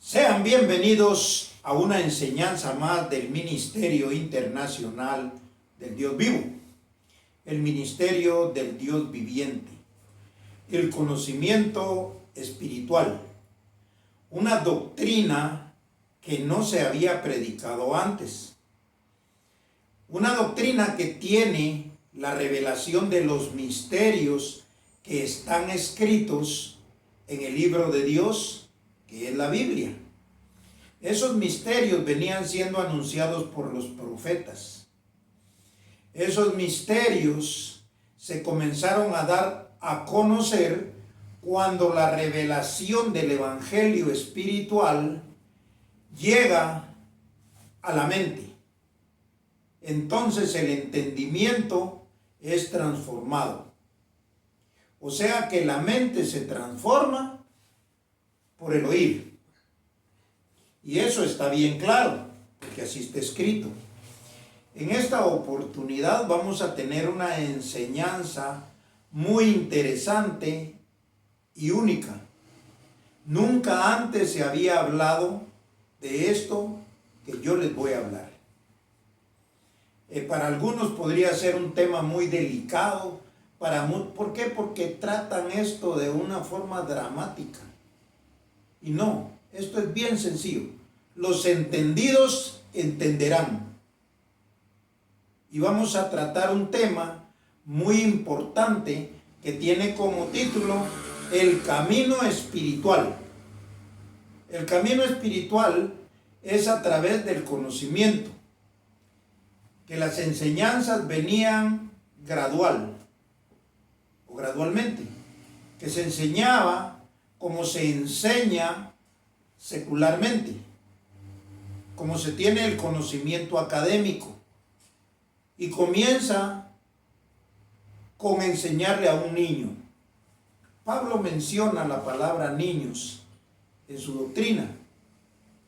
Sean bienvenidos a una enseñanza más del Ministerio Internacional del Dios Vivo, el Ministerio del Dios Viviente, el conocimiento espiritual, una doctrina que no se había predicado antes, una doctrina que tiene la revelación de los misterios que están escritos en el libro de Dios, que es la Biblia. Esos misterios venían siendo anunciados por los profetas. Esos misterios se comenzaron a dar a conocer cuando la revelación del evangelio espiritual llega a la mente. Entonces el entendimiento es transformado. O sea que la mente se transforma por el oír. Y eso está bien claro, porque así está escrito. En esta oportunidad vamos a tener una enseñanza muy interesante y única. Nunca antes se había hablado de esto que yo les voy a hablar. Para algunos podría ser un tema muy delicado. ¿Por qué? Porque tratan esto de una forma dramática. Y no, esto es bien sencillo. Los entendidos entenderán. Y vamos a tratar un tema muy importante que tiene como título el camino espiritual. El camino espiritual es a través del conocimiento, que las enseñanzas venían gradualmente, que se enseñaba como se enseña secularmente, como se tiene el conocimiento académico, y comienza con enseñarle a un niño. Pablo menciona la palabra niños en su doctrina.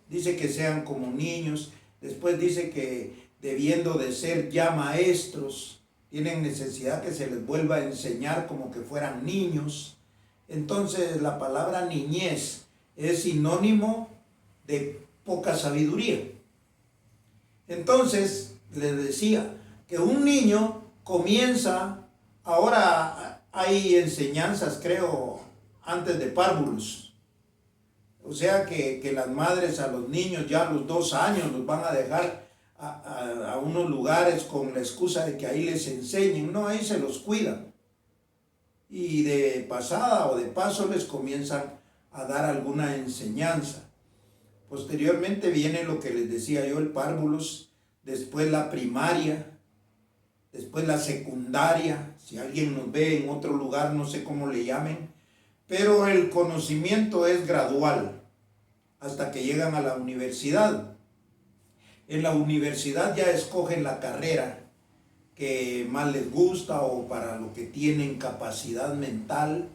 Dice que sean como niños, después dice que debiendo de ser ya maestros, tienen necesidad que se les vuelva a enseñar como que fueran niños. Entonces la palabra niñez es sinónimo de poca sabiduría. Entonces les decía que un niño comienza, ahora hay enseñanzas creo antes de párvulos. O sea que las madres a los niños ya a los 2 años los van a dejar a unos lugares con la excusa de que ahí les enseñen. No, ahí se los cuidan. Y de pasada o de paso les comienzan a dar alguna enseñanza. Posteriormente viene lo que les decía yo, el párvulos, después la primaria, después la secundaria. Si alguien nos ve en otro lugar, no sé cómo le llamen, pero el conocimiento es gradual hasta que llegan a la universidad. En la universidad ya escogen la carrera que más les gusta o para lo que tienen capacidad mental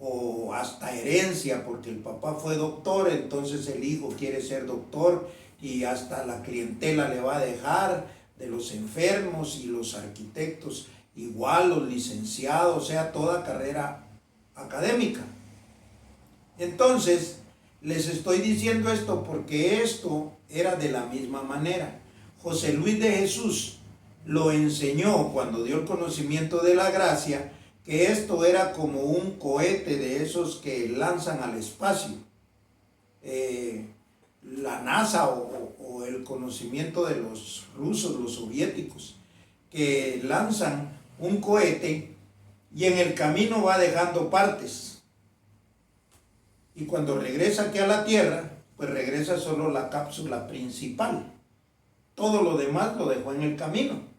o hasta herencia, porque el papá fue doctor, entonces el hijo quiere ser doctor y hasta la clientela le va a dejar de los enfermos y los arquitectos, igual los licenciados, o sea, toda carrera académica. Entonces, les estoy diciendo esto porque esto era de la misma manera. José Luis de Jesús lo enseñó cuando dio el conocimiento de la gracia, que esto era como un cohete de esos que lanzan al espacio. La NASA o el conocimiento de los rusos, los soviéticos, que lanzan un cohete y en el camino va dejando partes. Y cuando regresa aquí a la Tierra, pues regresa solo la cápsula principal. Todo lo demás lo dejó en el camino.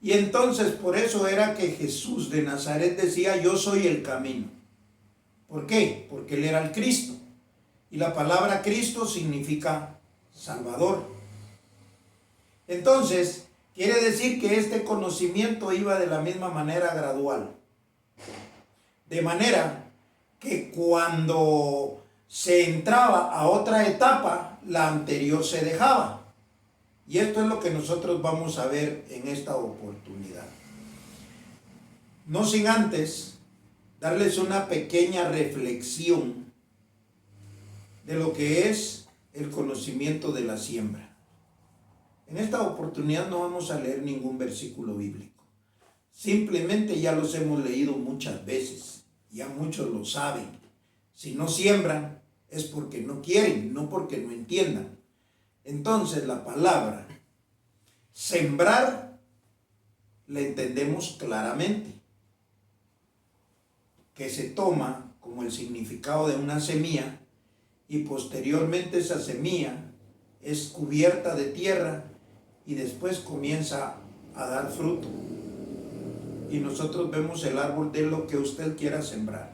Y entonces por eso era que Jesús de Nazaret decía, yo soy el camino. ¿Por qué? Porque Él era el Cristo. Y la palabra Cristo significa Salvador. Entonces, quiere decir que este conocimiento iba de la misma manera gradual. De manera que cuando se entraba a otra etapa, la anterior se dejaba. Y esto es lo que nosotros vamos a ver en esta oportunidad. No sin antes darles una pequeña reflexión de lo que es el conocimiento de la siembra. En esta oportunidad no vamos a leer ningún versículo bíblico. Simplemente ya los hemos leído muchas veces. Ya muchos lo saben. Si no siembran es porque no quieren, no porque no entiendan. Entonces la palabra sembrar la entendemos claramente, que se toma como el significado de una semilla y posteriormente esa semilla es cubierta de tierra y después comienza a dar fruto. Y nosotros vemos el árbol de lo que usted quiera sembrar.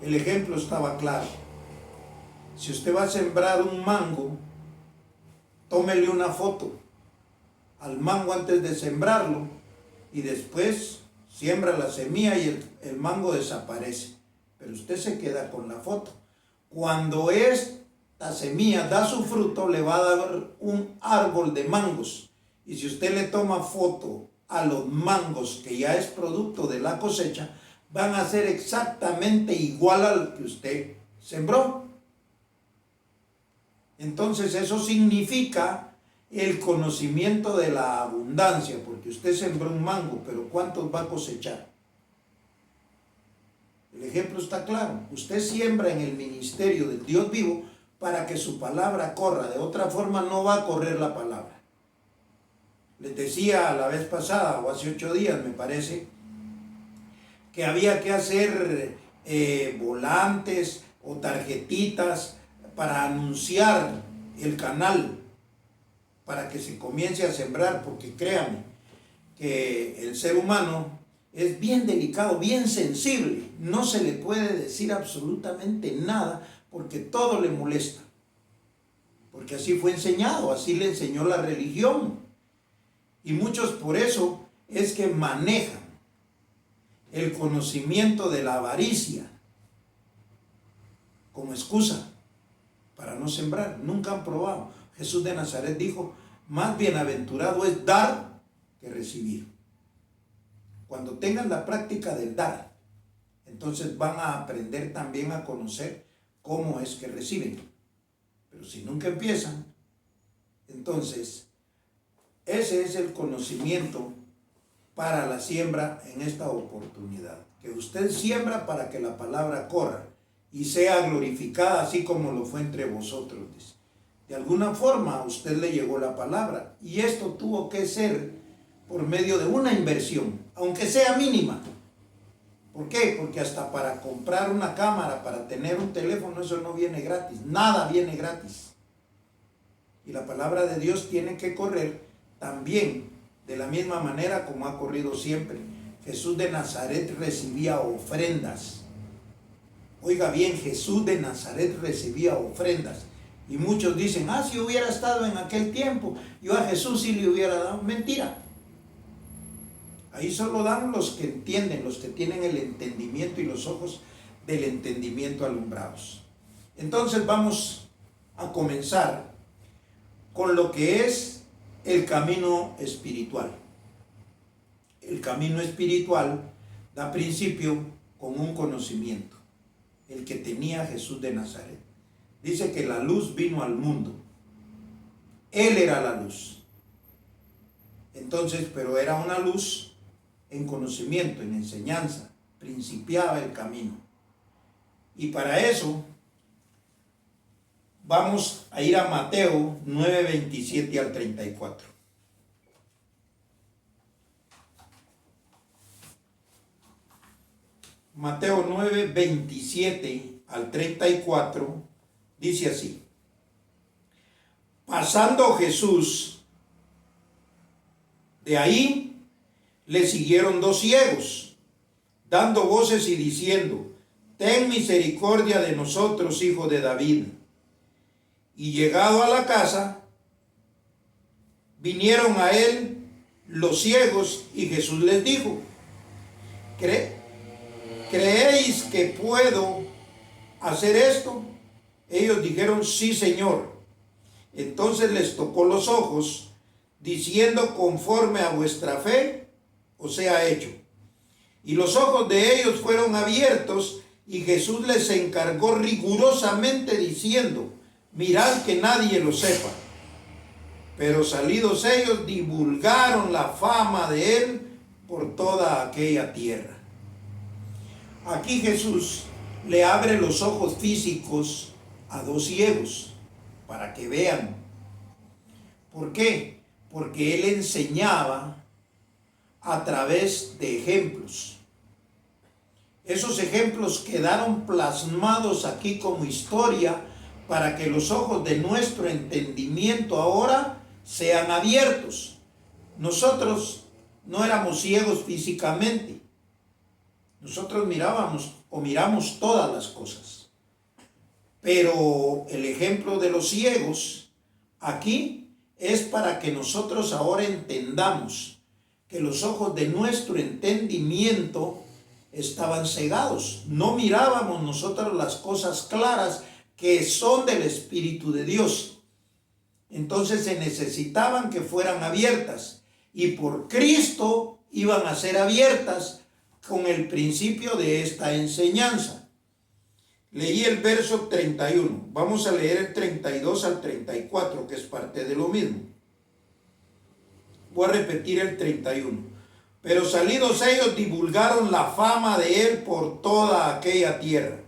El ejemplo estaba claro. Si usted va a sembrar un mango, tómele una foto al mango antes de sembrarlo y después siembra la semilla y el mango desaparece. Pero usted se queda con la foto. Cuando esta semilla da su fruto, le va a dar un árbol de mangos. Y si usted le toma foto a los mangos que ya es producto de la cosecha, van a ser exactamente igual al que usted sembró. Entonces eso significa el conocimiento de la abundancia, porque usted sembró un mango, pero ¿cuántos va a cosechar? El ejemplo está claro. Usted siembra en el ministerio del Dios vivo para que su palabra corra. De otra forma no va a correr la palabra. Les decía la vez pasada, o hace 8 días me parece, que había que hacer volantes o tarjetitas para anunciar el canal, para que se comience a sembrar, porque créanme que el ser humano es bien delicado, bien sensible, no se le puede decir absolutamente nada porque todo le molesta, porque así fue enseñado, así le enseñó la religión, y muchos por eso es que manejan el conocimiento de la avaricia como excusa para no sembrar. Nunca han probado. Jesús de Nazaret dijo, más bienaventurado es dar que recibir. Cuando tengan la práctica del dar, entonces van a aprender también a conocer cómo es que reciben. Pero si nunca empiezan, entonces ese es el conocimiento para la siembra en esta oportunidad. Que usted siembra para que la palabra corra y sea glorificada así como lo fue entre vosotros. De alguna forma a usted le llegó la palabra y esto tuvo que ser por medio de una inversión, aunque sea mínima. ¿Por qué? Porque hasta para comprar una cámara, para tener un teléfono, eso no viene gratis. Nada viene gratis. Y la palabra de Dios tiene que correr también de la misma manera como ha corrido siempre. Jesús de Nazaret recibía ofrendas. Oiga bien, Jesús de Nazaret recibía ofrendas. Y muchos dicen, si hubiera estado en aquel tiempo, yo a Jesús sí le hubiera dado. Mentira. Ahí solo dan los que entienden, los que tienen el entendimiento y los ojos del entendimiento alumbrados. Entonces vamos a comenzar con lo que es el camino espiritual. El camino espiritual da principio con un conocimiento, el que tenía Jesús de Nazaret. Dice que la luz vino al mundo. Él era la luz. Entonces, pero era una luz en conocimiento, en enseñanza, principiaba el camino. Y para eso vamos a ir a Mateo 9, 27 al 34. Mateo 9, 27 al 34 dice así: pasando Jesús de ahí, le siguieron 2 ciegos, dando voces y diciendo: ten misericordia de nosotros, hijo de David. Y llegado a la casa, vinieron a él los ciegos, y Jesús les dijo: ¿creéis que puedo hacer esto? Ellos dijeron: sí, Señor. Entonces les tocó los ojos, diciendo: conforme a vuestra fe os sea hecho. Y los ojos de ellos fueron abiertos, Y Jesús les encargó rigurosamente diciendo: mirad que nadie lo sepa. Pero salidos ellos, divulgaron la fama de él por toda aquella tierra. Aquí Jesús le abre los ojos físicos a dos ciegos para que vean. ¿Por qué? Porque él enseñaba a través de ejemplos. Esos ejemplos quedaron plasmados aquí como historia para que los ojos de nuestro entendimiento ahora sean abiertos. Nosotros no éramos ciegos físicamente. Nosotros miramos todas las cosas. Pero el ejemplo de los ciegos aquí es para que nosotros ahora entendamos que los ojos de nuestro entendimiento estaban cegados. No mirábamos nosotros las cosas claras que son del Espíritu de Dios. Entonces se necesitaban que fueran abiertas, y por Cristo iban a ser abiertas con el principio de esta enseñanza. Leí el verso 31. Vamos a leer el 32 al 34, que es parte de lo mismo. Voy a repetir el 31. Pero salidos ellos, divulgaron la fama de él por toda aquella tierra.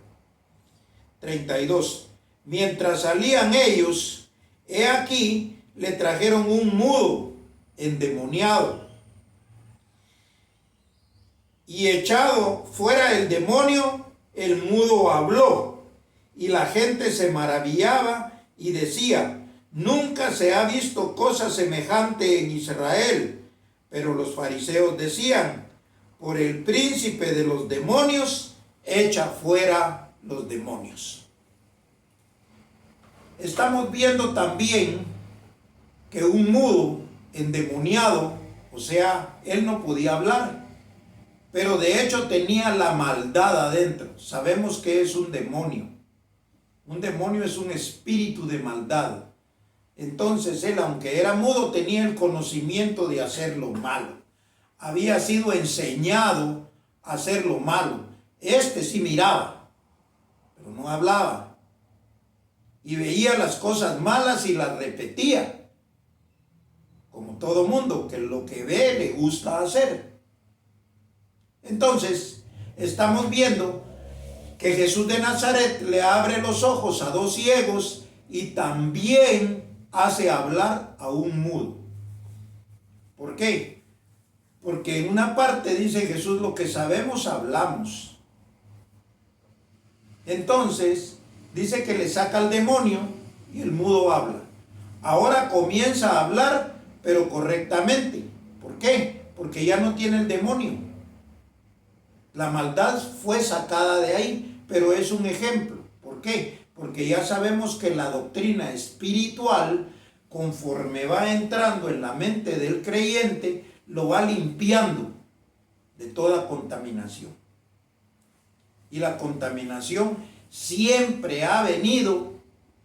32. Mientras salían ellos, he aquí, le trajeron un mudo endemoniado. Y echado fuera el demonio, el mudo habló. Y la gente se maravillaba y decía: nunca se ha visto cosa semejante en Israel. Pero los fariseos decían: por el príncipe de los demonios, echa fuera los demonios. Estamos viendo también que un mudo endemoniado, o sea, él no podía hablar, pero de hecho tenía la maldad adentro. Sabemos que es un demonio. Un demonio es un espíritu de maldad. Entonces él, aunque era mudo, tenía el conocimiento de hacer lo malo. Había sido enseñado a hacer lo malo. Este sí miraba, pero no hablaba. Y veía las cosas malas y las repetía. Como todo mundo, que lo que ve le gusta hacer. Entonces, estamos viendo que Jesús de Nazaret le abre los ojos a dos ciegos y también hace hablar a un mudo. ¿Por qué? Porque en una parte dice Jesús: lo que sabemos hablamos. Entonces dice que le saca al demonio y el mudo habla. Ahora comienza a hablar, pero correctamente. ¿Por qué? Porque ya no tiene el demonio. La maldad fue sacada de ahí, pero es un ejemplo. ¿Por qué? Porque ya sabemos que la doctrina espiritual, conforme va entrando en la mente del creyente, lo va limpiando de toda contaminación. Y la contaminación siempre ha venido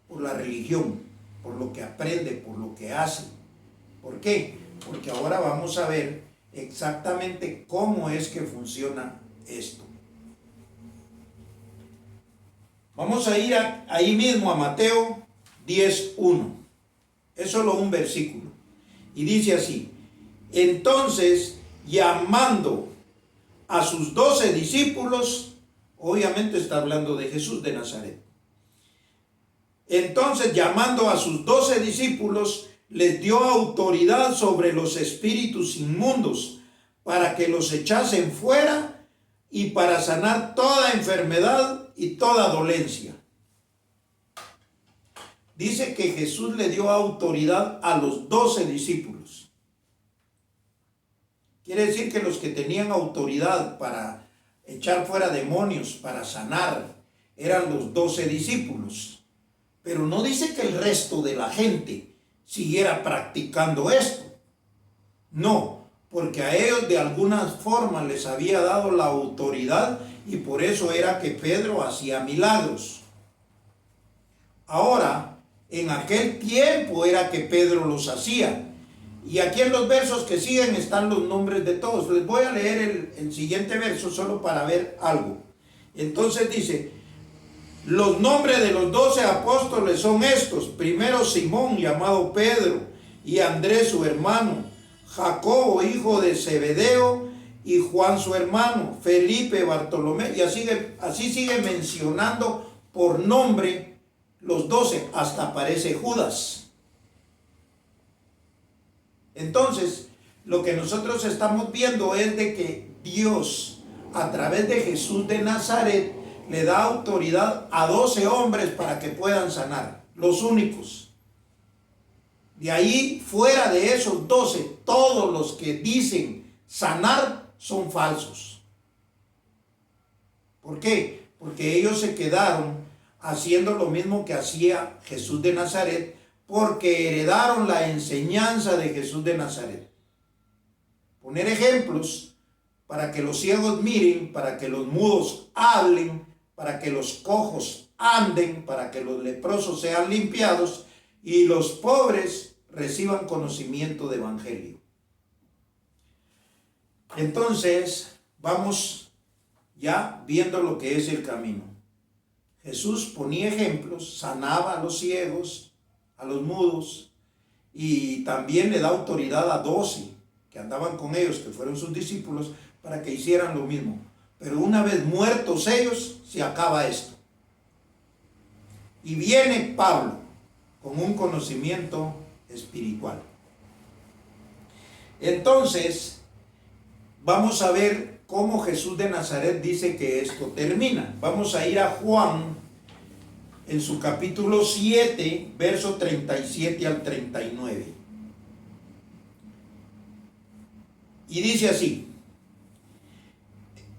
por la religión, por lo que aprende, por lo que hace. ¿Por qué? Porque ahora vamos a ver exactamente cómo es que funciona esto. Vamos a ir ahí mismo a Mateo 10:1. Es solo un versículo. Y dice así: entonces, llamando a sus 12 discípulos, obviamente está hablando de Jesús de Nazaret. Entonces, llamando a sus 12 discípulos, les dio autoridad sobre los espíritus inmundos para que los echasen fuera y para sanar toda enfermedad y toda dolencia. Dice que Jesús le dio autoridad a los 12 discípulos. Quiere decir que los que tenían autoridad para echar fuera demonios, para sanar, eran los 12 discípulos. Pero no dice que el resto de la gente siguiera practicando esto. No, porque a ellos de alguna forma les había dado la autoridad y por eso era que Pedro hacía milagros. Ahora, en aquel tiempo era que Pedro los hacía. Y aquí en los versos que siguen están los nombres de todos. Les voy a leer el siguiente verso solo para ver algo. Entonces dice, los nombres de los 12 apóstoles son estos. Primero Simón, llamado Pedro, y Andrés su hermano, Jacobo, hijo de Zebedeo, y Juan su hermano, Felipe, Bartolomé, y así sigue mencionando por nombre los 12, hasta aparece Judas. Entonces, lo que nosotros estamos viendo es de que Dios, a través de Jesús de Nazaret, le da autoridad a 12 hombres para que puedan sanar, los únicos. De ahí, fuera de esos 12, todos los que dicen sanar son falsos. ¿Por qué? Porque ellos se quedaron haciendo lo mismo que hacía Jesús de Nazaret, porque heredaron la enseñanza de Jesús de Nazaret. Poner ejemplos para que los ciegos miren, para que los mudos hablen, para que los cojos anden, para que los leprosos sean limpiados y los pobres reciban conocimiento de evangelio. Entonces, vamos ya viendo lo que es el camino. Jesús ponía ejemplos, sanaba a los ciegos, a los mudos, y también le da autoridad a 12 que andaban con ellos, que fueron sus discípulos, para que hicieran lo mismo. Pero una vez muertos ellos, se acaba esto. Y viene Pablo con un conocimiento espiritual. Entonces, vamos a ver cómo Jesús de Nazaret dice que esto termina. Vamos a ir a Juan, en su capítulo 7, verso 37 al 39. Y dice así: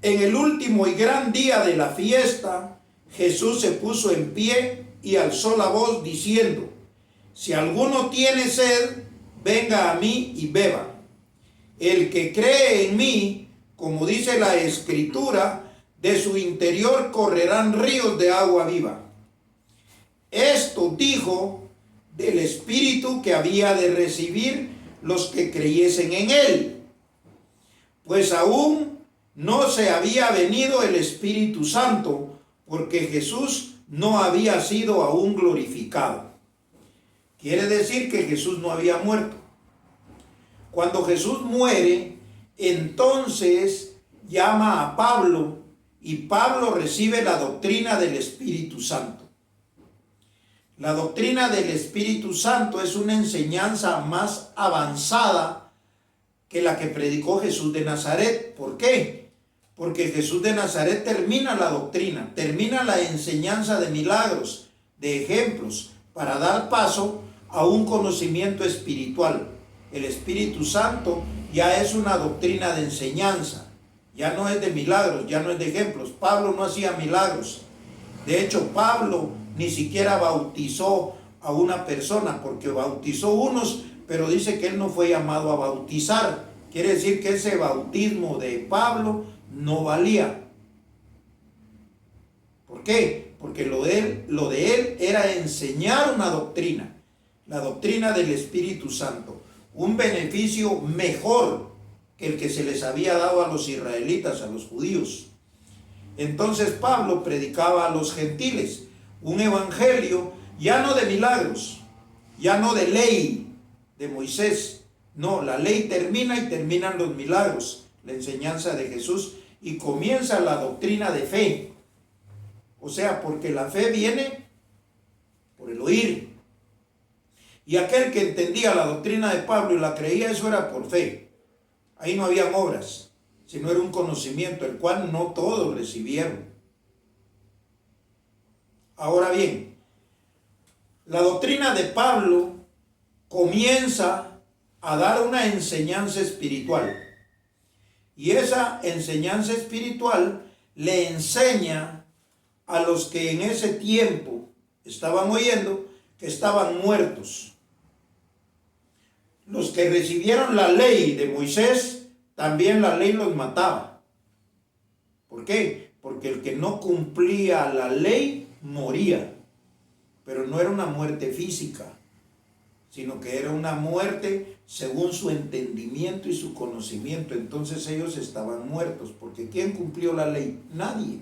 en el último y gran día de la fiesta, Jesús se puso en pie y alzó la voz diciendo: si alguno tiene sed, venga a mí y beba. El que cree en mí, como dice la Escritura, de su interior correrán ríos de agua viva. Esto dijo del Espíritu que había de recibir los que creyesen en él, pues aún no se había venido el Espíritu Santo, porque Jesús no había sido aún glorificado. Quiere decir que Jesús no había muerto. Cuando Jesús muere, entonces llama a Pablo, y Pablo recibe la doctrina del Espíritu Santo. La doctrina del Espíritu Santo es una enseñanza más avanzada que la que predicó Jesús de Nazaret. ¿Por qué? Porque Jesús de Nazaret termina la doctrina, termina la enseñanza de milagros, de ejemplos, para dar paso a un conocimiento espiritual. El Espíritu Santo ya es una doctrina de enseñanza, ya no es de milagros, ya no es de ejemplos. Pablo no hacía milagros. De hecho, Pablo ni siquiera bautizó a una persona, porque bautizó unos, pero dice que él no fue llamado a bautizar. Quiere decir que ese bautismo de Pablo no valía. ¿Por qué? Porque lo de él era enseñar una doctrina, la doctrina del Espíritu Santo, un beneficio mejor que el que se les había dado a los israelitas, a los judíos. Entonces Pablo predicaba a los gentiles un evangelio ya no de milagros, ya no de ley de Moisés. No, la ley termina y terminan los milagros, la enseñanza de Jesús, y comienza la doctrina de fe. O sea, porque la fe viene por el oír. Y aquel que entendía la doctrina de Pablo y la creía, eso era por fe. Ahí no habían obras, sino era un conocimiento, el cual no todos recibieron. Ahora bien, la doctrina de Pablo comienza a dar una enseñanza espiritual. Y esa enseñanza espiritual le enseña a los que en ese tiempo estaban oyendo que estaban muertos. Los que recibieron la ley de Moisés, también la ley los mataba. ¿Por qué? Porque el que no cumplía la ley moría. Pero no era una muerte física, sino que era una muerte según su entendimiento y su conocimiento. Entonces ellos estaban muertos, porque ¿quién cumplió la ley? Nadie.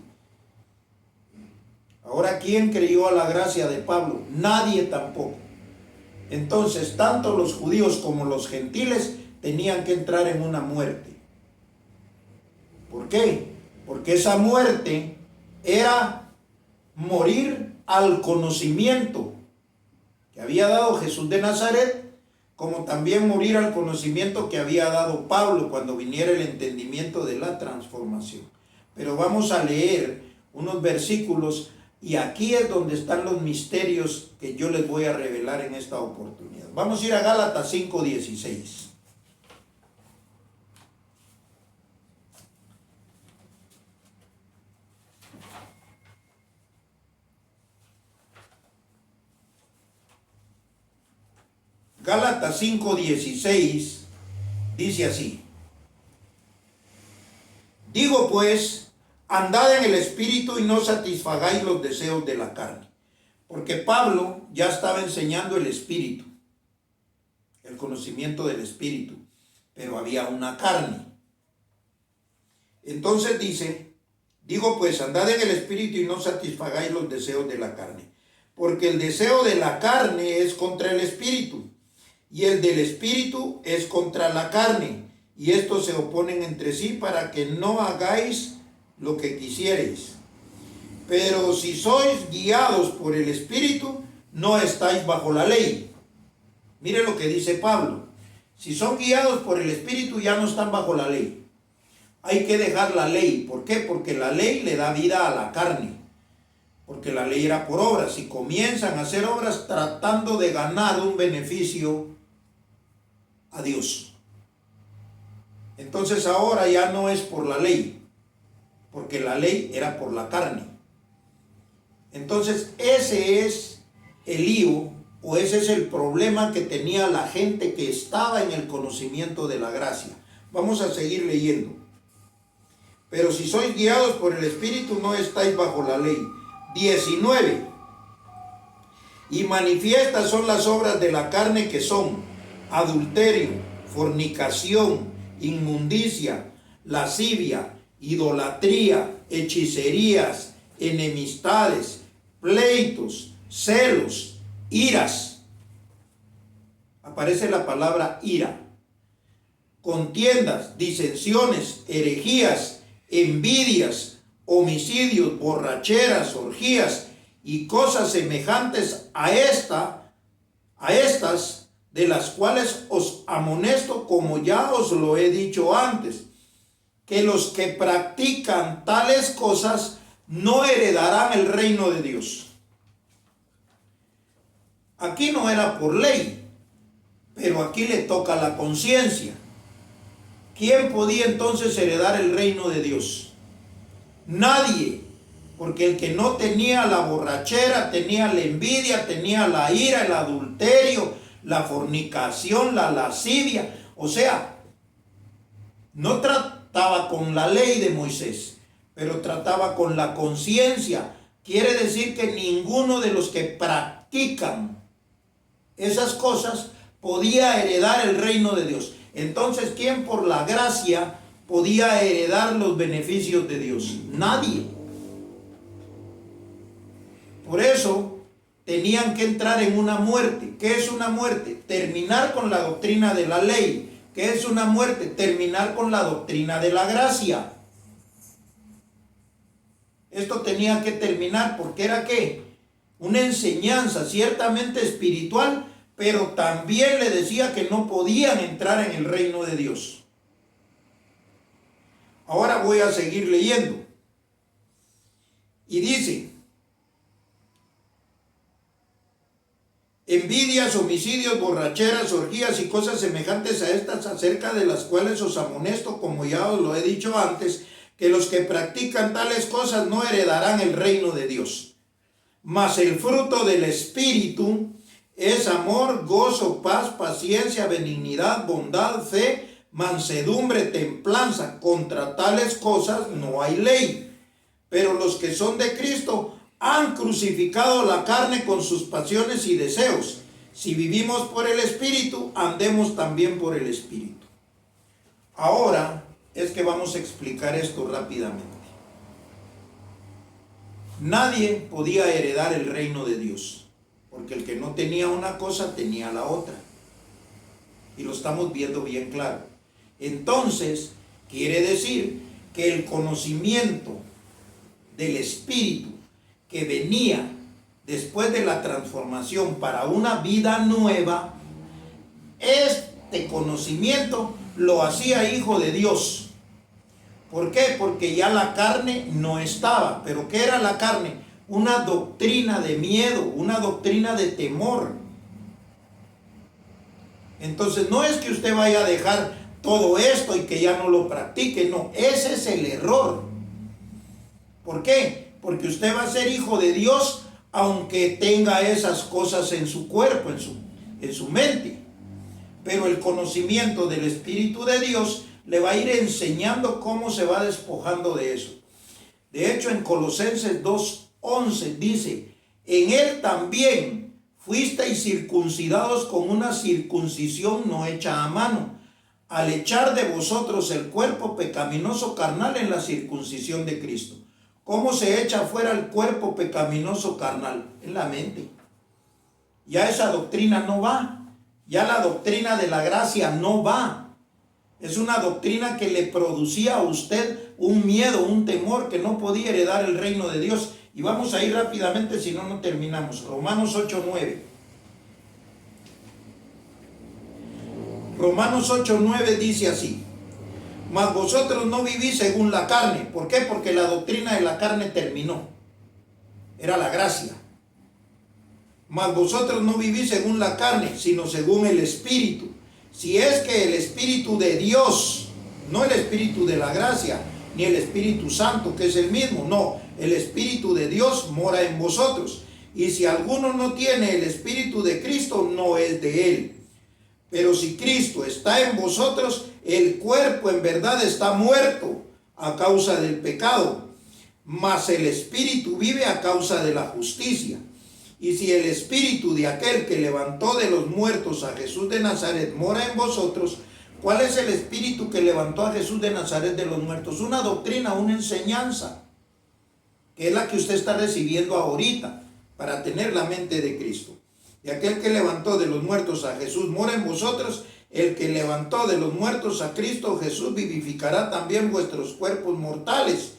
Ahora, ¿quién creyó a la gracia de Pablo? Nadie tampoco. Entonces, tanto los judíos como los gentiles tenían que entrar en una muerte. ¿Por qué? Porque esa muerte era morir al conocimiento que había dado Jesús de Nazaret, como también morir al conocimiento que había dado Pablo cuando viniera el entendimiento de la transformación. Pero vamos a leer unos versículos y aquí es donde están los misterios que yo les voy a revelar en esta oportunidad. Vamos a ir a Gálatas 5:16. Gálatas 5:16 dice así: digo pues, andad en el Espíritu y no satisfagáis los deseos de la carne. Porque Pablo ya estaba enseñando el Espíritu, el conocimiento del Espíritu, pero había una carne. Entonces dice, digo pues, andad en el Espíritu y no satisfagáis los deseos de la carne. Porque el deseo de la carne es contra el Espíritu, y el del Espíritu es contra la carne, y estos se oponen entre sí para que no hagáis lo que quisierais. Pero si sois guiados por el Espíritu, no estáis bajo la ley. Mire lo que dice Pablo. Si son guiados por el Espíritu, ya no están bajo la ley. Hay que dejar la ley. ¿Por qué? Porque la ley le da vida a la carne. Porque la ley era por obras. Y comienzan a hacer obras tratando de ganar un beneficio a Dios. Entonces ahora ya no es por la ley, porque la ley era por la carne. Entonces ese es el lío, o ese es el problema que tenía la gente que estaba en el conocimiento de la gracia. Vamos a seguir leyendo. Pero si sois guiados por el Espíritu, no estáis bajo la ley. 19. Y manifiestas son las obras de la carne, que son adulterio, fornicación, inmundicia, lascivia, idolatría, hechicerías, enemistades, pleitos, celos, iras. Aparece la palabra ira. Contiendas, disensiones, herejías, envidias, homicidios, borracheras, orgías y cosas semejantes a estas, de las cuales os amonesto, como ya os lo he dicho antes, que los que practican tales cosas no heredarán el reino de Dios. Aquí no era por ley, pero aquí le toca la conciencia. ¿Quién podía entonces heredar el reino de Dios? Nadie, porque el que no tenía la borrachera, tenía la envidia, tenía la ira, el adulterio, la fornicación, la lascivia, o sea, no trataba con la ley de Moisés, pero trataba con la conciencia. Quiere decir que ninguno de los que practican esas cosas podía heredar el reino de Dios. Entonces, ¿quién por la gracia podía heredar los beneficios de Dios? Nadie. Por eso tenían que entrar en una muerte. ¿Qué es una muerte? Terminar con la doctrina de la ley. ¿Qué es una muerte? Terminar con la doctrina de la gracia. Esto tenía que terminar porque era ¿qué? Una enseñanza ciertamente espiritual, pero también le decía que no podían entrar en el reino de Dios. Ahora voy a seguir leyendo. Y dice: envidias, homicidios, borracheras, orgías y cosas semejantes a estas, acerca de las cuales os amonesto, como ya os lo he dicho antes, que los que practican tales cosas no heredarán el reino de Dios. Mas el fruto del Espíritu es amor, gozo, paz, paciencia, benignidad, bondad, fe, mansedumbre, templanza. Contra tales cosas no hay ley. Pero los que son de Cristo han crucificado la carne con sus pasiones y deseos. Si vivimos por el Espíritu, andemos también por el Espíritu. Ahora es que vamos a explicar esto rápidamente. nadie podía heredar el reino de Dios, porque el que no tenía una cosa tenía la otra. Y lo estamos viendo bien claro. Entonces, quiere decir que el conocimiento del Espíritu que venía después de la transformación para una vida nueva, este conocimiento lo hacía hijo de Dios. ¿Por qué? Porque ya la carne no estaba. ¿Pero qué era la carne? Una doctrina de miedo, una doctrina de temor. Entonces no es que usted vaya a dejar todo esto y que ya no lo practique, no, ese es el error. ¿Por qué? Porque usted va a ser hijo de Dios aunque tenga esas cosas en su cuerpo, en su mente. Pero el conocimiento del Espíritu de Dios le va a ir enseñando cómo se va despojando de eso. De hecho, en Colosenses 2:11 dice, en él también fuisteis circuncidados con una circuncisión no hecha a mano, al echar de vosotros el cuerpo pecaminoso carnal en la circuncisión de Cristo. ¿Cómo se echa fuera el cuerpo pecaminoso carnal? En la mente. Ya esa doctrina no va. Ya la doctrina de la gracia no va. Es una doctrina que le producía a usted un miedo, un temor que no podía heredar el reino de Dios. Y vamos a ir rápidamente, si no, no terminamos. Romanos 8:9. Romanos 8:9 dice así: mas vosotros no vivís según la carne. ¿Por qué? Porque la doctrina de la carne terminó. Era la gracia. Mas vosotros no vivís según la carne, sino según el Espíritu. Si es que el Espíritu de Dios, no el Espíritu de la gracia, ni el Espíritu Santo, que es el mismo, no, el Espíritu de Dios mora en vosotros. Y si alguno no tiene el Espíritu de Cristo, no es de él. Pero si Cristo está en vosotros, el cuerpo en verdad está muerto a causa del pecado, mas el Espíritu vive a causa de la justicia. Y si el Espíritu de aquel que levantó de los muertos a Jesús de Nazaret mora en vosotros, ¿cuál es el Espíritu que levantó a Jesús de Nazaret de los muertos? Una doctrina, una enseñanza, que es la que usted está recibiendo ahorita para tener la mente de Cristo. Y aquel que levantó de los muertos a Jesús mora en vosotros. El que levantó de los muertos a Cristo Jesús vivificará también vuestros cuerpos mortales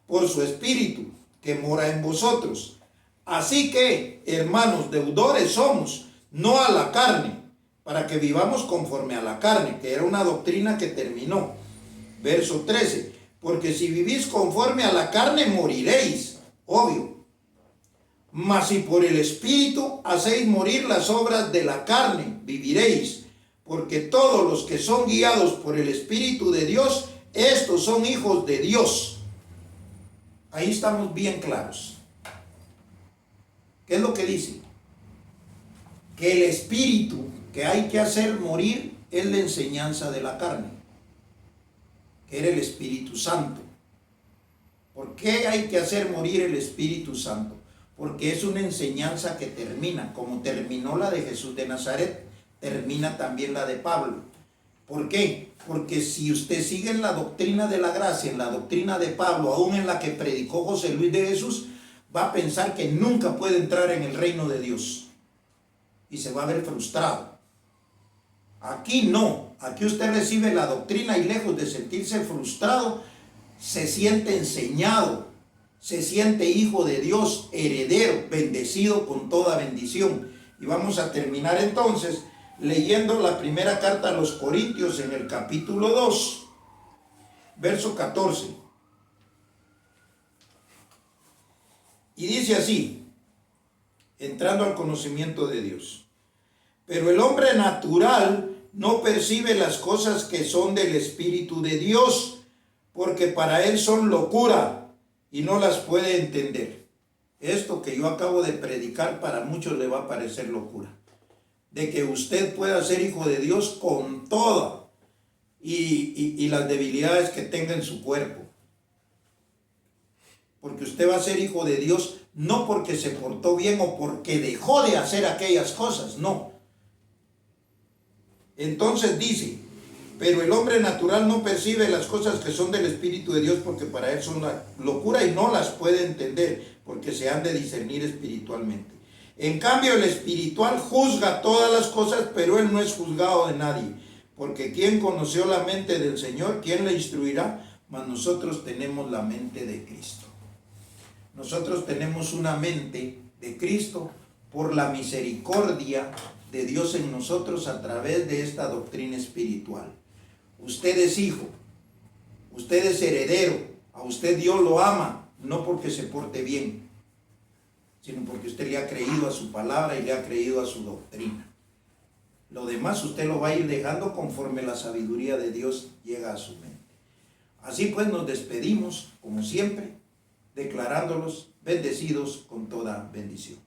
por su Espíritu que mora en vosotros. Así que, hermanos, deudores somos, no a la carne, para que vivamos conforme a la carne, que era una doctrina que terminó. Verso 13, porque si vivís conforme a la carne moriréis, obvio. Mas si por el Espíritu hacéis morir las obras de la carne, viviréis. Porque todos los que son guiados por el Espíritu de Dios, estos son hijos de Dios. Ahí estamos bien claros. ¿Qué es lo que dice? Que el Espíritu que hay que hacer morir es la enseñanza de la carne, que era el Espíritu Santo. ¿Por qué hay que hacer morir el Espíritu Santo? Porque es una enseñanza que termina, como terminó la de Jesús de Nazaret, termina también la de Pablo. ¿Por qué? Porque si usted sigue en la doctrina de la gracia, en la doctrina de Pablo, aún en la que predicó José Luis de Jesús, va a pensar que nunca puede entrar en el reino de Dios y se va a ver frustrado. Aquí no, aquí usted recibe la doctrina y lejos de sentirse frustrado, se siente enseñado, se siente hijo de Dios, heredero, bendecido con toda bendición. Y vamos a terminar entonces leyendo la primera carta a los Corintios en el capítulo 2, verso 14. Y dice así, entrando al conocimiento de Dios: pero el hombre natural no percibe las cosas que son del Espíritu de Dios, porque para él son locura y no las puede entender. Esto que yo acabo de predicar para muchos le va a parecer locura. De que usted pueda ser hijo de Dios con toda y las debilidades que tenga en su cuerpo. Porque usted va a ser hijo de Dios no porque se portó bien o porque dejó de hacer aquellas cosas, no. Entonces dice, pero el hombre natural no percibe las cosas que son del Espíritu de Dios porque para él son una locura y no las puede entender, porque se han de discernir espiritualmente. En cambio, el espiritual juzga todas las cosas, pero él no es juzgado de nadie. Porque ¿quién conoció la mente del Señor? ¿Quién le instruirá? Mas nosotros tenemos la mente de Cristo. Nosotros tenemos una mente de Cristo por la misericordia de Dios en nosotros a través de esta doctrina espiritual. Usted es hijo, usted es heredero, a usted Dios lo ama, no porque se porte bien, sino porque usted le ha creído a su palabra y le ha creído a su doctrina. Lo demás usted lo va a ir dejando conforme la sabiduría de Dios llega a su mente. Así pues nos despedimos, como siempre, declarándolos bendecidos con toda bendición.